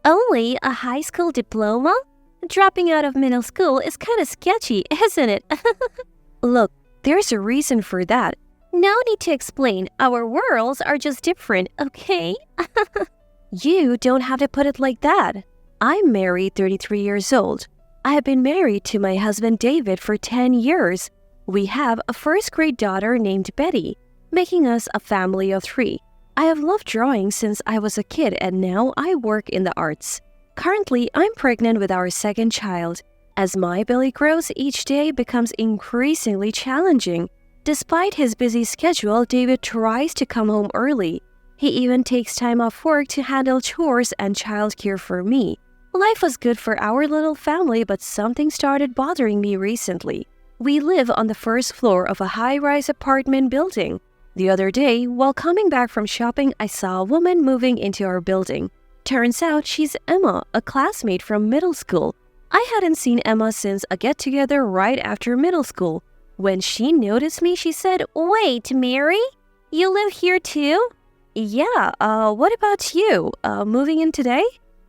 Only a high school diploma? Dropping out of middle school is kind of sketchy, isn't it? Look, there's a reason for that. No need to explain. Our worlds are just different, okay? You don't have to put it like that. I'm married, 33 years old. I have been married to my husband David for 10 years. We have a first-grade daughter named Betty, making us a family of 3. I have loved drawing since I was a kid and now I work in the arts. Currently, I'm pregnant with our second child. As my belly grows, each day becomes increasingly challenging. Despite his busy schedule, David tries to come home early. He even takes time off work to handle chores and childcare for me. Life was good for our little family, but something started bothering me recently. We live on the first floor of a high-rise apartment building. The other day, while coming back from shopping, I saw a woman moving into our building. Turns out she's Emma, a classmate from middle school. I hadn't seen Emma since a get-together right after middle school. When she noticed me, she said, "Wait, Mary? You live here too?" "Yeah, what about you? Moving in today?"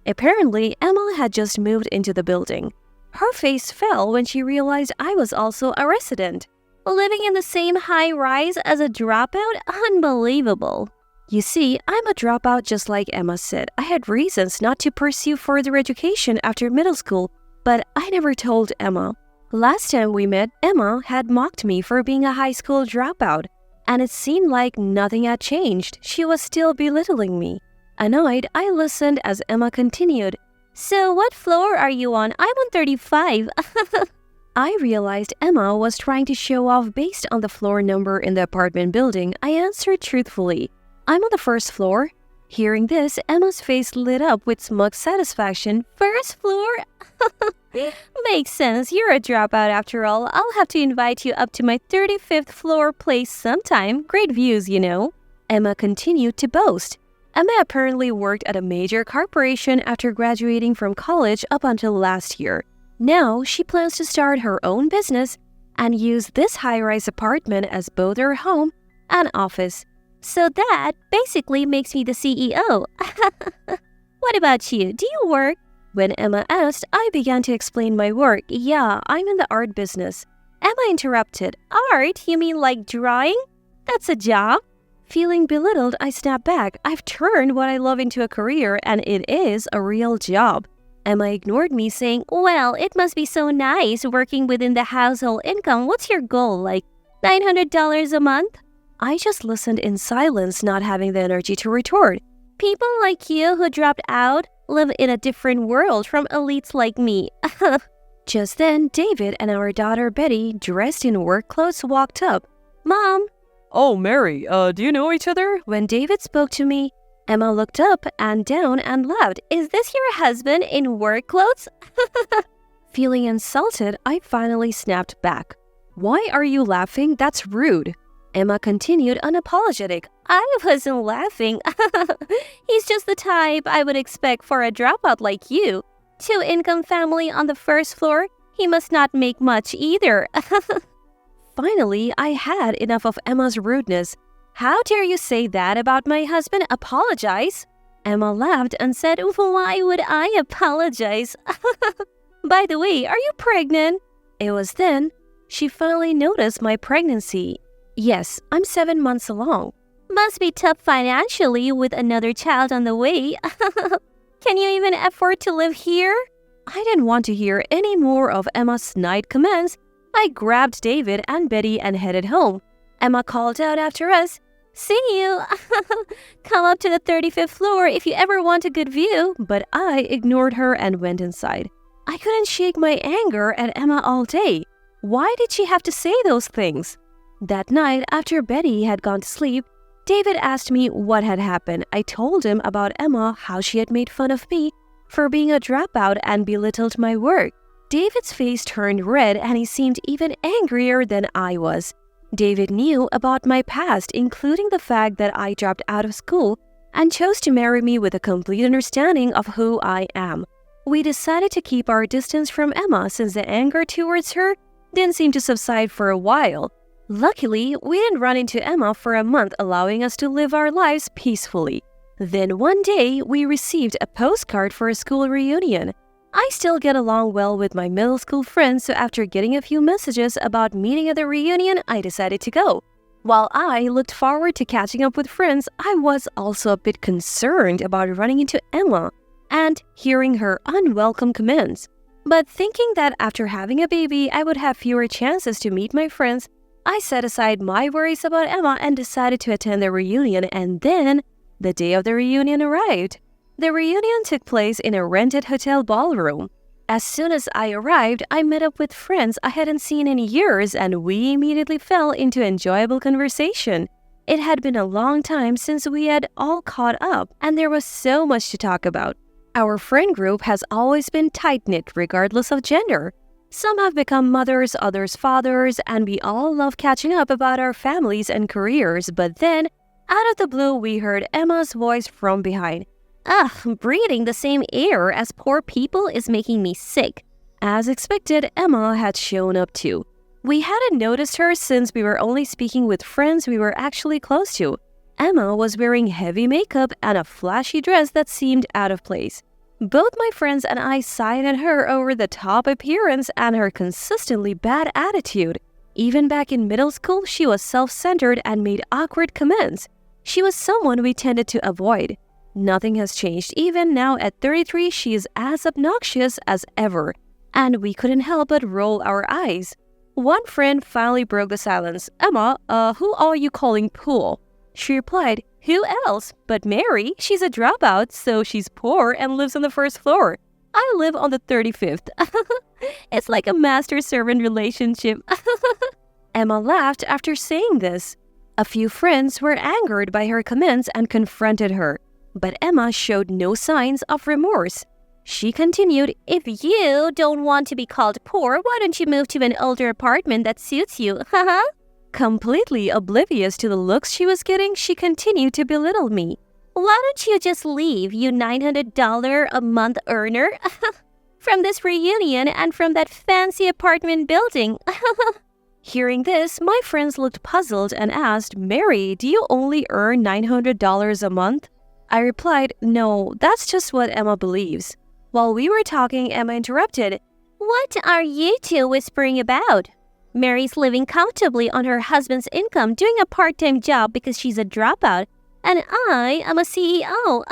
Apparently, Emma had just moved into the building. Her face fell when she realized I was also a resident. Living in the same high-rise as a dropout? Unbelievable. You see, I'm a dropout just like Emma said. I had reasons not to pursue further education after middle school, but I never told Emma. Last time we met, Emma had mocked me for being a high school dropout, and it seemed like nothing had changed. She was still belittling me. Annoyed, I listened as Emma continued. "So what floor are you on? I'm on 35. I realized Emma was trying to show off based on the floor number in the apartment building. I answered truthfully, "I'm on the first floor." Hearing this, Emma's face lit up with smug satisfaction. "First floor? Makes sense. You're a dropout after all. I'll have to invite you up to my 35th floor place sometime. Great views, you know." Emma continued to boast. Emma apparently worked at a major corporation after graduating from college up until last year. Now, she plans to start her own business and use this high-rise apartment as both her home and office. So that basically makes me the CEO. What about you? Do you work? When Emma asked, I began to explain my work. "Yeah, I'm in the art business." Emma interrupted. "Art? You mean like drawing? That's a job?" Feeling belittled, I snapped back. I've turned what I love into a career, and it is a real job. Emma ignored me, saying, "Well, it must be so nice working within the household income. What's your goal, like $900 a month?" I just listened in silence, not having the energy to retort. People like you who dropped out live in a different world from elites like me. Just then, David and our daughter Betty, dressed in work clothes, walked up. "Mom." "Oh, Mary, do you know each other?" When David spoke to me, Emma looked up and down and laughed. "Is this your husband in work clothes?" Feeling insulted, I finally snapped back. "Why are you laughing? That's rude." Emma continued unapologetic. "I wasn't laughing. He's just the type I would expect for a dropout like you. 2-income family on the first floor. He must not make much either." Finally, I had enough of Emma's rudeness. "How dare you say that about my husband? Apologize." Emma laughed and said, "Why would I apologize? By the way, are you pregnant?" It was then she finally noticed my pregnancy. "Yes, I'm 7 months along." "Must be tough financially with another child on the way." "Can you even afford to live here?" I didn't want to hear any more of Emma's snide comments. I grabbed David and Betty and headed home. Emma called out after us, "See you. Come up to the 35th floor if you ever want a good view." But I ignored her and went inside. I couldn't shake my anger at Emma all day. Why did she have to say those things? That night, after Betty had gone to sleep, David asked me what had happened. I told him about Emma, how she had made fun of me for being a dropout and belittled my work. David's face turned red and he seemed even angrier than I was. David knew about my past, including the fact that I dropped out of school and chose to marry me with a complete understanding of who I am. We decided to keep our distance from Emma since the anger towards her didn't seem to subside for a while. Luckily, we didn't run into Emma for a month, allowing us to live our lives peacefully. Then one day, we received a postcard for a school reunion. I still get along well with my middle school friends, so after getting a few messages about meeting at the reunion, I decided to go. While I looked forward to catching up with friends, I was also a bit concerned about running into Emma and hearing her unwelcome comments. But thinking that after having a baby, I would have fewer chances to meet my friends, I set aside my worries about Emma and decided to attend the reunion, and then the day of the reunion arrived. The reunion took place in a rented hotel ballroom. As soon as I arrived, I met up with friends I hadn't seen in years, and we immediately fell into enjoyable conversation. It had been a long time since we had all caught up, and there was so much to talk about. Our friend group has always been tight-knit regardless of gender. Some have become mothers, others fathers, and we all love catching up about our families and careers. But then, out of the blue, we heard Emma's voice from behind. Ugh, breathing the same air as poor people is making me sick. As expected, Emma had shown up too. We hadn't noticed her since we were only speaking with friends we were actually close to. Emma was wearing heavy makeup and a flashy dress that seemed out of place. Both my friends and I sighed at her over the top appearance and her consistently bad attitude. Even back in middle school, she was self-centered and made awkward comments. She was someone we tended to avoid. Nothing has changed. Even now at 33, she is as obnoxious as ever, and we couldn't help but roll our eyes. One friend finally broke the silence. Emma, who are you calling Pool? She replied, who else? But Mary, she's a dropout, so she's poor and lives on the first floor. I live on the 35th. It's like a master-servant relationship. Emma laughed after saying this. A few friends were angered by her comments and confronted her. But Emma showed no signs of remorse. She continued, if you don't want to be called poor, why don't you move to an older apartment that suits you, haha? Completely oblivious to the looks she was getting, she continued to belittle me. Why don't you just leave, you $900 a month earner? From this reunion and from that fancy apartment building. Hearing this, my friends looked puzzled and asked, Mary, do you only earn $900 a month? I replied, no, that's just what Emma believes. While we were talking, Emma interrupted. What are you two whispering about? Mary's living comfortably on her husband's income, doing a part-time job because she's a dropout, and I am a CEO.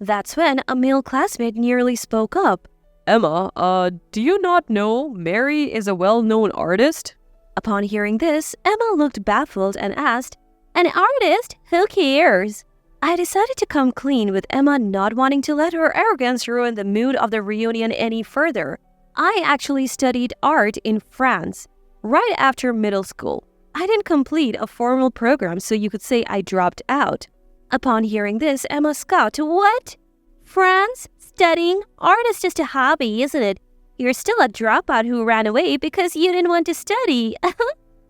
That's when a male classmate nearly spoke up. Emma, do you not know Mary is a well-known artist? Upon hearing this, Emma looked baffled and asked, an artist? Who cares? I decided to come clean with Emma, not wanting to let her arrogance ruin the mood of the reunion any further. I actually studied art in France, right after middle school. I didn't complete a formal program, so you could say I dropped out. Upon hearing this, Emma scoffed. What? France? Studying? Art is just a hobby, isn't it? You're still a dropout who ran away because you didn't want to study.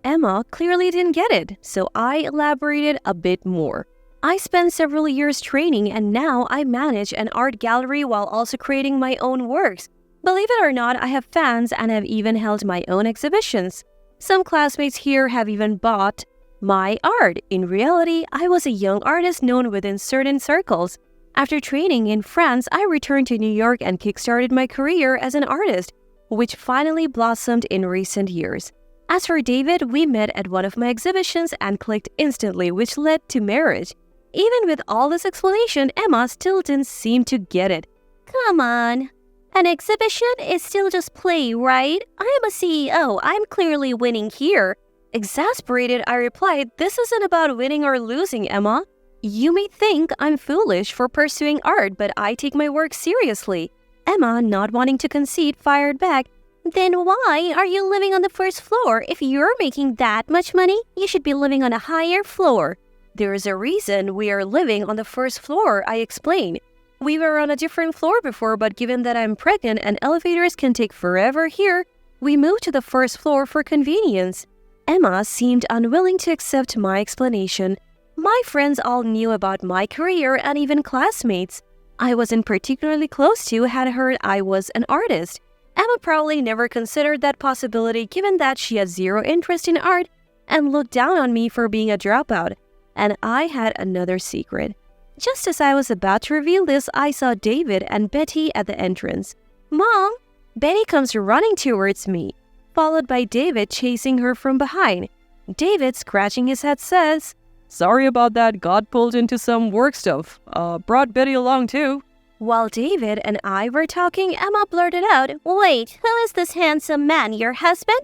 Emma clearly didn't get it, so I elaborated a bit more. I spent several years training, and now I manage an art gallery while also creating my own works. Believe it or not, I have fans and have even held my own exhibitions. Some classmates here have even bought my art. In reality, I was a young artist known within certain circles. After training in France, I returned to New York and kickstarted my career as an artist, which finally blossomed in recent years. As for David, we met at one of my exhibitions and clicked instantly, which led to marriage. Even with all this explanation, Emma still didn't seem to get it. Come on. An exhibition is still just play, right? I am a CEO. I'm clearly winning here. Exasperated, I replied, this isn't about winning or losing, Emma. You may think I'm foolish for pursuing art, but I take my work seriously. Emma, not wanting to concede, fired back. Then why are you living on the first floor? If you're making that much money, you should be living on a higher floor. There is a reason we are living on the first floor, I explained. We were on a different floor before, but given that I'm pregnant and elevators can take forever here, we moved to the first floor for convenience. Emma seemed unwilling to accept my explanation. My friends all knew about my career, and even classmates I wasn't particularly close to had heard I was an artist. Emma probably never considered that possibility, given that she had zero interest in art and looked down on me for being a dropout. And I had another secret. Just as I was about to reveal this, I saw David and Betty at the entrance. "Mom!" Betty comes running towards me, followed by David chasing her from behind. David, scratching his head, says, Sorry about that, got pulled into some work stuff. Brought Betty along too. While David and I were talking, Emma blurted out, Wait, who is this handsome man, your husband?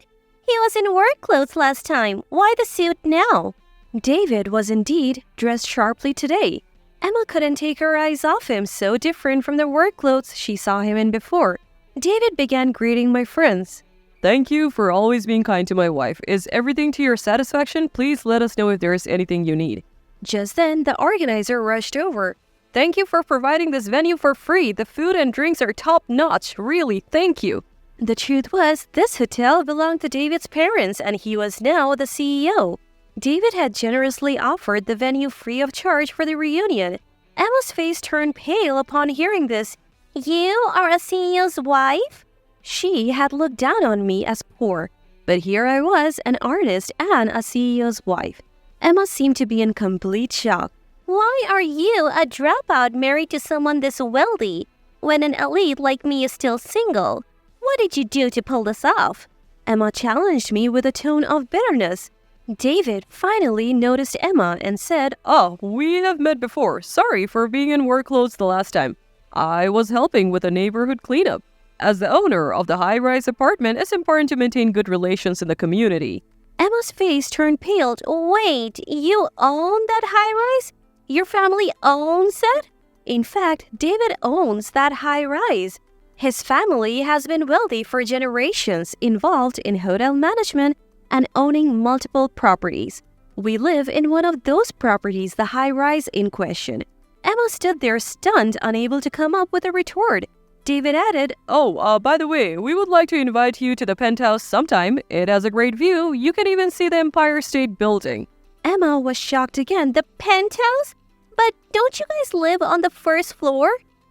He was in work clothes last time. Why the suit now? David was indeed dressed sharply today. Emma couldn't take her eyes off him, so different from the work clothes she saw him in before. David began greeting my friends. Thank you for always being kind to my wife. Is everything to your satisfaction? Please let us know if there is anything you need. Just then, the organizer rushed over. Thank you for providing this venue for free. The food and drinks are top-notch. Really, thank you. The truth was, this hotel belonged to David's parents, and he was now the CEO. David had generously offered the venue free of charge for the reunion. Emma's face turned pale upon hearing this. You are a CEO's wife? She had looked down on me as poor, but here I was, an artist and a CEO's wife. Emma seemed to be in complete shock. Why are you, a dropout, married to someone this wealthy, when an elite like me is still single? What did you do to pull this off? Emma challenged me with a tone of bitterness. David finally noticed Emma and said, Oh, we have met before. Sorry for being in work clothes the last time. I was helping with a neighborhood cleanup. As the owner of the high-rise apartment, it's important to maintain good relations in the community. Emma's face turned pale. Wait, you own that high-rise? Your family owns it? In fact, David owns that high-rise. His family has been wealthy for generations, involved in hotel management and owning multiple properties. We live in one of those properties, the high-rise in question. Emma stood there stunned, unable to come up with a retort. David added, Oh, by the way, we would like to invite you to the penthouse sometime. It has a great view. You can even see the Empire State Building. Emma was shocked again. The penthouse? But don't you guys live on the first floor?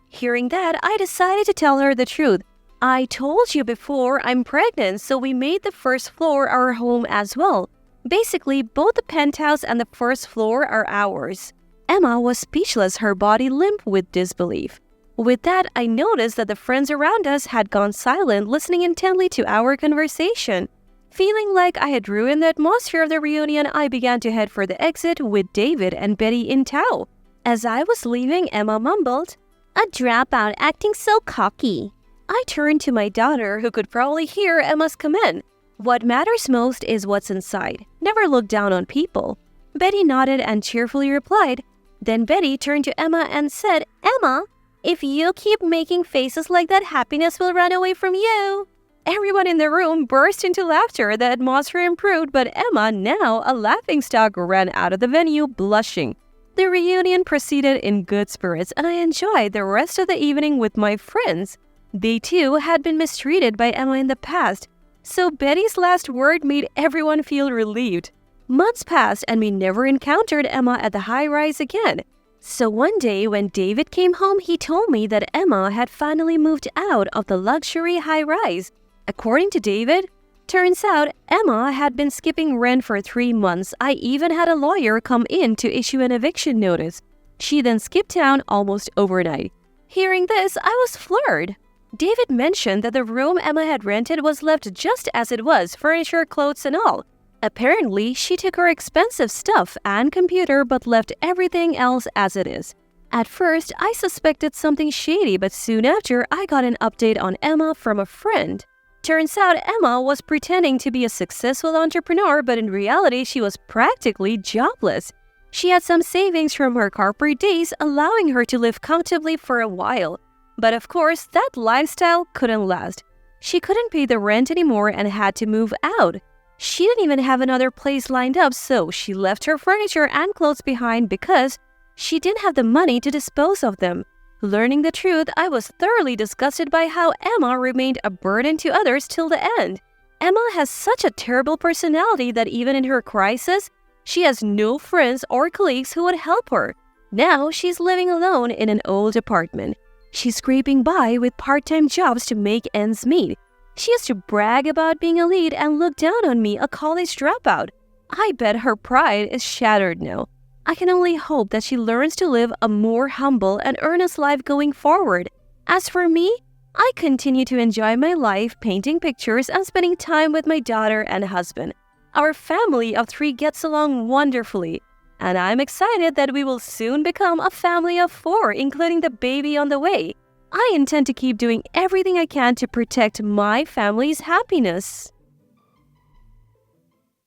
Hearing that, I decided to tell her the truth. I told you before, I'm pregnant, so we made the first floor our home as well. Basically, both the penthouse and the first floor are ours. Emma was speechless, her body limp with disbelief. With that, I noticed that the friends around us had gone silent, listening intently to our conversation. Feeling like I had ruined the atmosphere of the reunion, I began to head for the exit with David and Betty in tow. As I was leaving, Emma mumbled, A dropout acting so cocky. I turned to my daughter, who could probably hear Emma's comment. What matters most is what's inside. Never look down on people. Betty nodded and cheerfully replied. Then Betty turned to Emma and said, Emma, if you keep making faces like that, happiness will run away from you. Everyone in the room burst into laughter. The atmosphere improved, but Emma, now a laughingstock, ran out of the venue blushing. The reunion proceeded in good spirits, and I enjoyed the rest of the evening with my friends. They too had been mistreated by Emma in the past, so Betty's last word made everyone feel relieved. Months passed and we never encountered Emma at the high-rise again. So one day when David came home, he told me that Emma had finally moved out of the luxury high-rise. According to David, turns out Emma had been skipping rent for 3 months. I even had a lawyer come in to issue an eviction notice. She then skipped town almost overnight. Hearing this, I was floored. David mentioned that the room Emma had rented was left just as it was, furniture, clothes, and all. Apparently, she took her expensive stuff and computer but left everything else as it is. At first, I suspected something shady, but soon after, I got an update on Emma from a friend. Turns out Emma was pretending to be a successful entrepreneur, but in reality, she was practically jobless. She had some savings from her corporate days, allowing her to live comfortably for a while. But of course, that lifestyle couldn't last. She couldn't pay the rent anymore and had to move out. She didn't even have another place lined up, so she left her furniture and clothes behind because she didn't have the money to dispose of them. Learning the truth, I was thoroughly disgusted by how Emma remained a burden to others till the end. Emma has such a terrible personality that even in her crisis, she has no friends or colleagues who would help her. Now she's living alone in an old apartment. She's scraping by with part-time jobs to make ends meet. She used to brag about being a lead and look down on me, a college dropout. I bet her pride is shattered now. I can only hope that she learns to live a more humble and earnest life going forward. As for me, I continue to enjoy my life painting pictures and spending time with my daughter and husband. Our family of 3 gets along wonderfully, and I'm excited that we will soon become a family of 4, including the baby on the way. I intend to keep doing everything I can to protect my family's happiness.